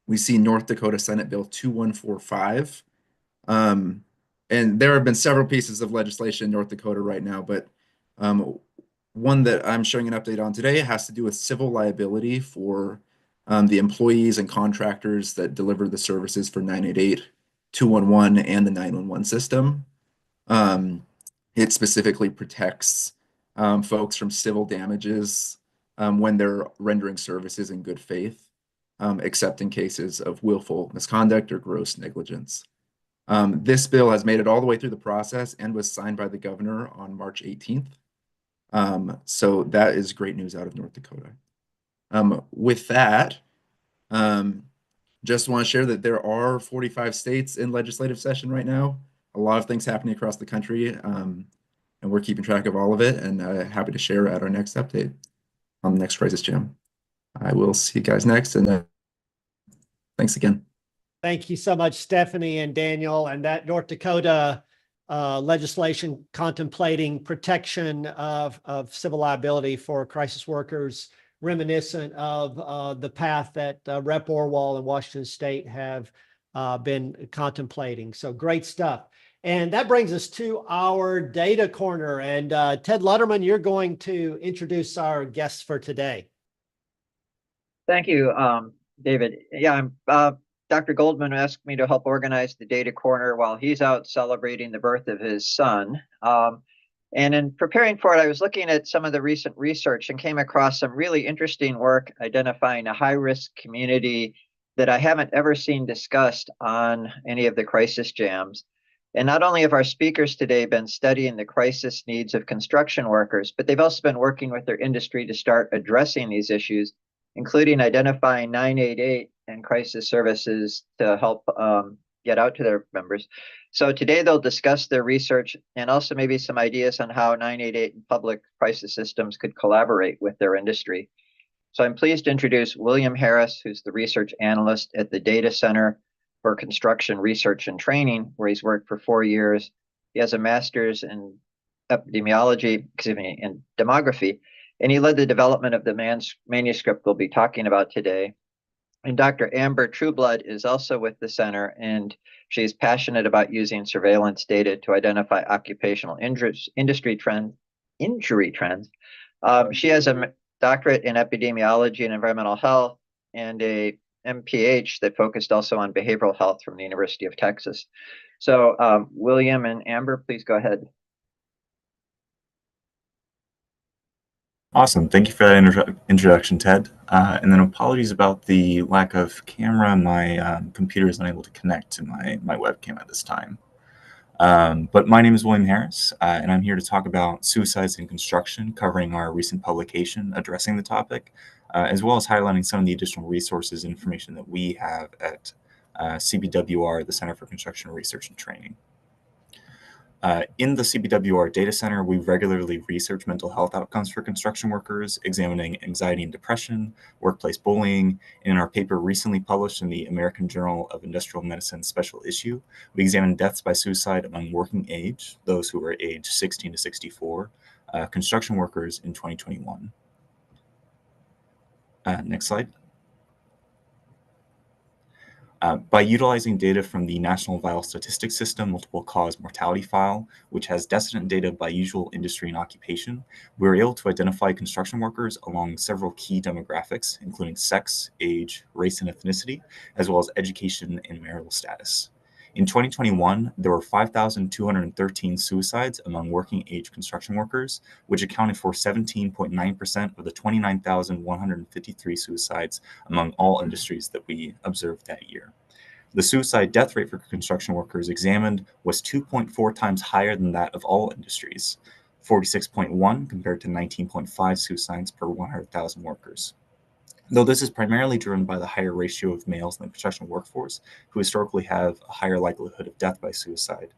We see North Dakota Senate Bill 2145. And there have been several pieces of legislation in North Dakota right now, but one that I'm showing an update on today has to do with civil liability for the employees and contractors that deliver the services for 988, 211, and the 911 system. It specifically protects folks from civil damages when they're rendering services in good faith, except in cases of willful misconduct or gross negligence. This bill has made it all the way through the process and was signed by the governor on March 18th. So that is great news out of North Dakota. With that, just want to share that there are 45 states in legislative session right now. A lot of things happening across the country, and we're keeping track of all of it, and happy to share at our next update on the next Crisis Jam. I will see you guys next, and thanks again. Thank you so much, Stephanie and Daniel. And that North Dakota legislation contemplating protection of civil liability for crisis workers, reminiscent of the path that Rep. Orwell and Washington State have been contemplating. So great stuff. And that brings us to our data corner. And Ted Lutterman, you're going to introduce our guests for today. Thank you, David. Yeah, Dr. Goldman asked me to help organize the data corner while he's out celebrating the birth of his son. And in preparing for it, I was looking at some of the recent research and came across some really interesting work identifying a high-risk community that I haven't ever seen discussed on any of the crisis jams. And not only have our speakers today been studying the crisis needs of construction workers, but they've also been working with their industry to start addressing these issues, including identifying 988 and crisis services to help get out to their members. So today they'll discuss their research and also maybe some ideas on how 988 and public crisis systems could collaborate with their industry. So I'm pleased to introduce William Harris, who's the research analyst at the Data Center for Construction Research and Training, where he's worked for 4 years. He has a master's in epidemiology, in demography, and he led the development of the manuscript we'll be talking about today. And Dr. Amber Trueblood is also with the center, and she's passionate about using surveillance data to identify occupational injury trends. She has a doctorate in epidemiology and environmental health and a MPH that focused also on behavioral health from the University of Texas. So William and Amber, please go ahead. Awesome. Thank you for that introduction, Ted. And then apologies about the lack of camera. My computer is unable to connect to my webcam at this time. But my name is William Harris, and I'm here to talk about suicides in construction, covering our recent publication addressing the topic, as well as highlighting some of the additional resources and information that we have at CBWR, the Center for Construction Research and Training. In the CBWR data center, we regularly research mental health outcomes for construction workers, examining anxiety and depression, workplace bullying. And in our paper recently published in the American Journal of Industrial Medicine special issue, we examined deaths by suicide among working age, those who were aged 16 to 64, construction workers in 2021. Next slide. By utilizing data from the National Vital Statistics System multiple cause mortality file, which has decedent data by usual industry and occupation, we were able to identify construction workers along several key demographics, including sex, age, race and ethnicity, as well as education and marital status. In 2021, there were 5,213 suicides among working age construction workers, which accounted for 17.9% of the 29,153 suicides among all industries that we observed that year. The suicide death rate for construction workers examined was 2.4 times higher than that of all industries, 46.1 compared to 19.5 suicides per 100,000 workers. Though this is primarily driven by the higher ratio of males in the construction workforce, who historically have a higher likelihood of death by suicide.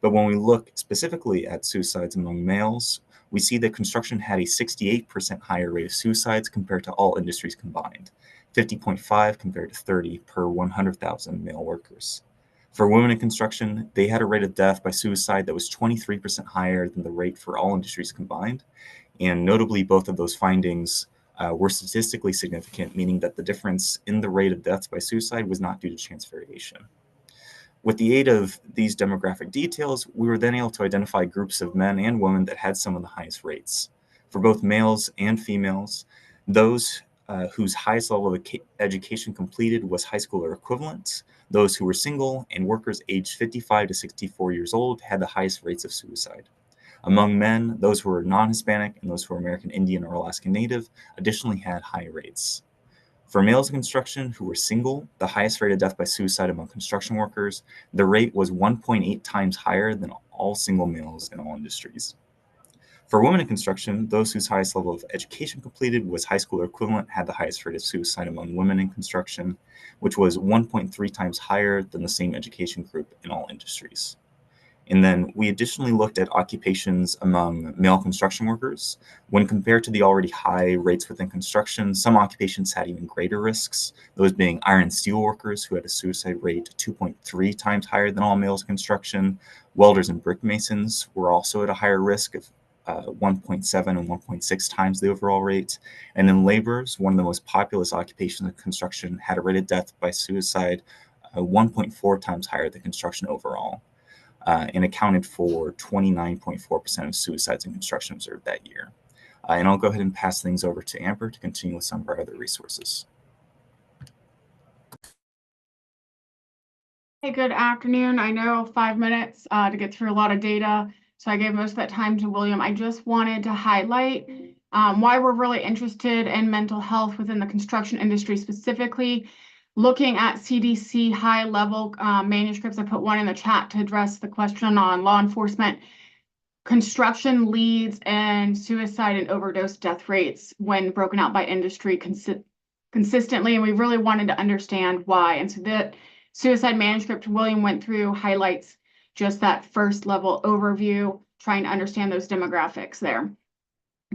But when we look specifically at suicides among males, we see that construction had a 68% higher rate of suicides compared to all industries combined, 50.5 compared to 30 per 100,000 male workers. For women in construction, they had a rate of death by suicide that was 23% higher than the rate for all industries combined. And notably, both of those findings were statistically significant, meaning that the difference in the rate of deaths by suicide was not due to chance variation. With the aid of these demographic details, we were then able to identify groups of men and women that had some of the highest rates. For both males and females, those whose highest level of education completed was high school or equivalent, those who were single, and workers aged 55 to 64 years old had the highest rates of suicide. Among men, those who were non-Hispanic and those who were American Indian or Alaska Native additionally had high rates. For males in construction who were single, the highest rate of death by suicide among construction workers, the rate was 1.8 times higher than all single males in all industries. For women in construction, those whose highest level of education completed was high school or equivalent had the highest rate of suicide among women in construction, which was 1.3 times higher than the same education group in all industries. And then we additionally looked at occupations among male construction workers. When compared to the already high rates within construction, some occupations had even greater risks, those being iron and steel workers, who had a suicide rate 2.3 times higher than all males in construction. Welders and brick masons were also at a higher risk of 1.7 and 1.6 times the overall rate. And then laborers, one of the most populous occupations in construction, had a rate of death by suicide 1.4 times higher than construction overall. And accounted for 29.4% of suicides in construction observed that year. And I'll go ahead and pass things over to Amber to continue with some of our other resources. Hey, good afternoon. I know 5 minutes to get through a lot of data. so I gave most of that time to William. I just wanted to highlight why we're really interested in mental health within the construction industry, specifically looking at CDC high-level manuscripts. I put one in the chat to address the question on law enforcement. Construction leads and suicide and overdose death rates when broken out by industry consistently, and we really wanted to understand why. And so that suicide manuscript William went through highlights just that first level overview, trying to understand those demographics there.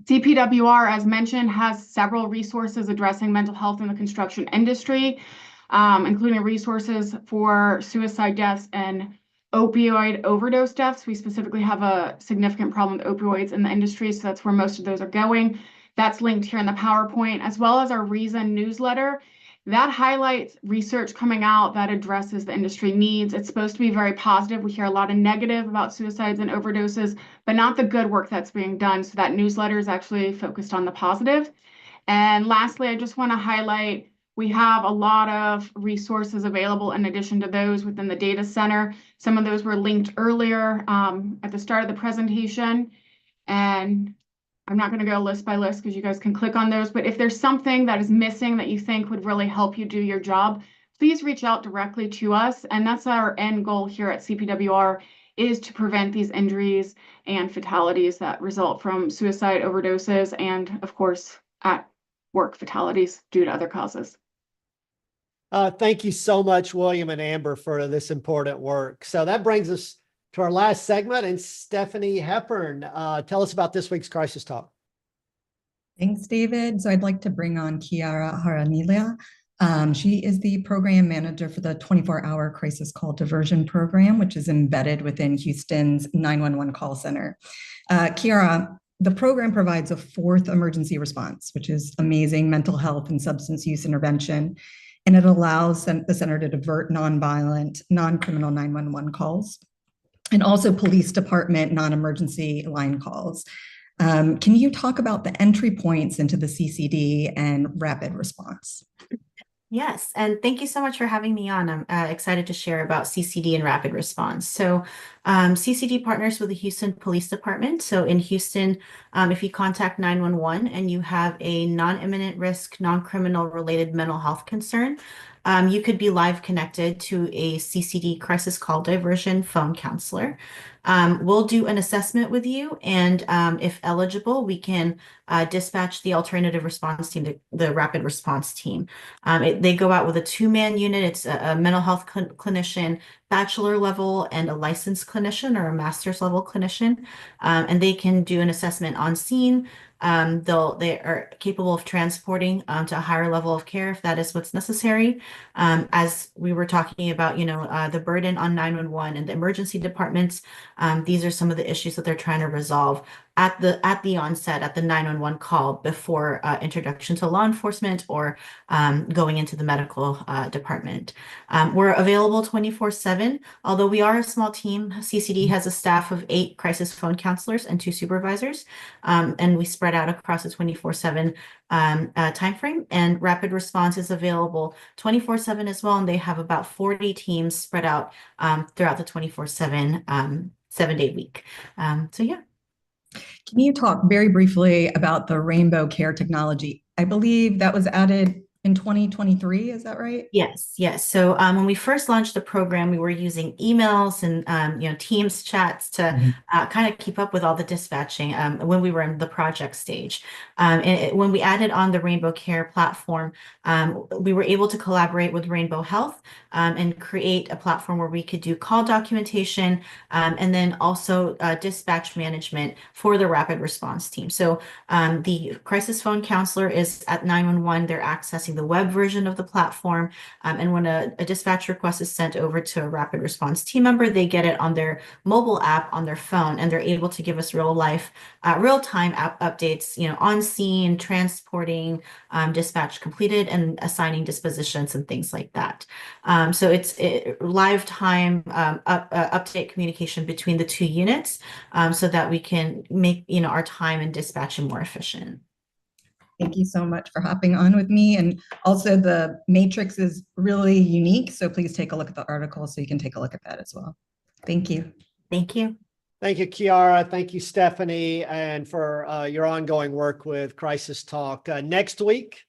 CPWR, as mentioned, has several resources addressing mental health in the construction industry, including resources for suicide deaths and opioid overdose deaths. We specifically have a significant problem with opioids in the industry, so that's where most of those are going. That's linked here in the PowerPoint, as well as our Reason newsletter. That highlights research coming out that addresses the industry needs. It's supposed to be very positive. We hear a lot of negative about suicides and overdoses, but not the good work that's being done. So that newsletter is actually focused on the positive. And lastly, I just want to highlight, we have a lot of resources available in addition to those within the data center. Some of those were linked earlier at the start of the presentation. And I'm not going to go list by list because you guys can click on those. But if there's something that is missing that you think would really help you do your job, please reach out directly to us. And that's our end goal here at CPWR, is to prevent these injuries and fatalities that result from suicide, overdoses, and of course, at work fatalities due to other causes. Thank you so much, William and Amber, for this important work. So that brings us to our last segment, and Stephanie Hepburn, tell us about this week's Crisis Talk. Thanks, David. So I'd like to bring on Kiara Haranilia. She is the program manager for the 24-hour crisis call diversion program, which is embedded within Houston's 911 call center. Kiara, the program provides a fourth emergency response, which is amazing mental health and substance use intervention. And it allows the center to divert nonviolent, non-criminal 911 calls, and also police department non-emergency line calls. Can you talk about the entry points into the CCD and rapid response? Yes, and thank you so much for having me on. I'm excited to share about CCD and rapid response. So CCD partners with the Houston Police Department. So in Houston, if you contact 911 and you have a non-imminent risk, non-criminal related mental health concern, you could be live connected to a CCD crisis call diversion phone counselor. We'll do an assessment with you, and if eligible, we can dispatch the alternative response team, the rapid response team. They go out with a two-man unit. It's a mental health clinician, bachelor level, and a licensed clinician or a master's level clinician, and they can do an assessment on scene. They are capable of transporting to a higher level of care if that is what's necessary. As we were talking about, the burden on 911 and the emergency departments, these are some of the issues that they're trying to resolve at the onset, at the 911 call, before introduction to law enforcement or going into the medical department. We're available 24/7. Although we are a small team, CCD has a staff of 8 crisis phone counselors and 2 supervisors, and we spread out across the 24/7 timeframe. And rapid response is available 24/7 as well, and they have about 40 teams spread out throughout the 24/7 7-day week. So yeah. Can you talk very briefly about the Rainbow Care technology? I believe that was added in 2023, is that right? Yes. So when we first launched the program, we were using emails and Teams chats to kind of keep up with all the dispatching when we were in the project stage. When we added on the Rainbow Care platform, we were able to collaborate with Rainbow Health and create a platform where we could do call documentation and then also dispatch management for the rapid response team. So the crisis phone counselor is at 911. They're accessing the web version of the platform. And when a dispatch request is sent over to a rapid response team member, they get it on their mobile app on their phone, and they're able to give us real-time app updates, on scene, transporting, dispatch completed, and assigning dispositions and things like that. So it's live time update communication between the 2 units so that we can make our time and dispatching more efficient. Thank you so much for hopping on with me. And also the matrix is really unique. So please take a look at the article so you can take a look at that as well. Thank you. Thank you. Thank you, Kiara. Thank you, Stephanie, and for your ongoing work with Crisis Talk. Next week,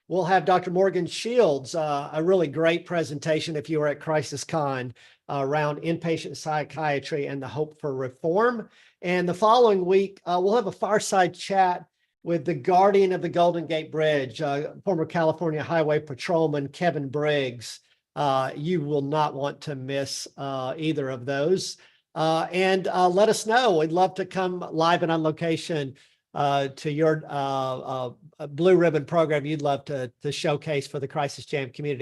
we'll have Dr. Morgan Shields, a really great presentation if you were at Crisis Con around inpatient psychiatry and the hope for reform. And the following week, we'll have a fireside chat with the guardian of the Golden Gate Bridge, former California Highway Patrolman Kevin Briggs. You will not want to miss either of those. And let us know. We'd love to come live and on location to your Blue Ribbon program you'd love to showcase for the Crisis Jam community.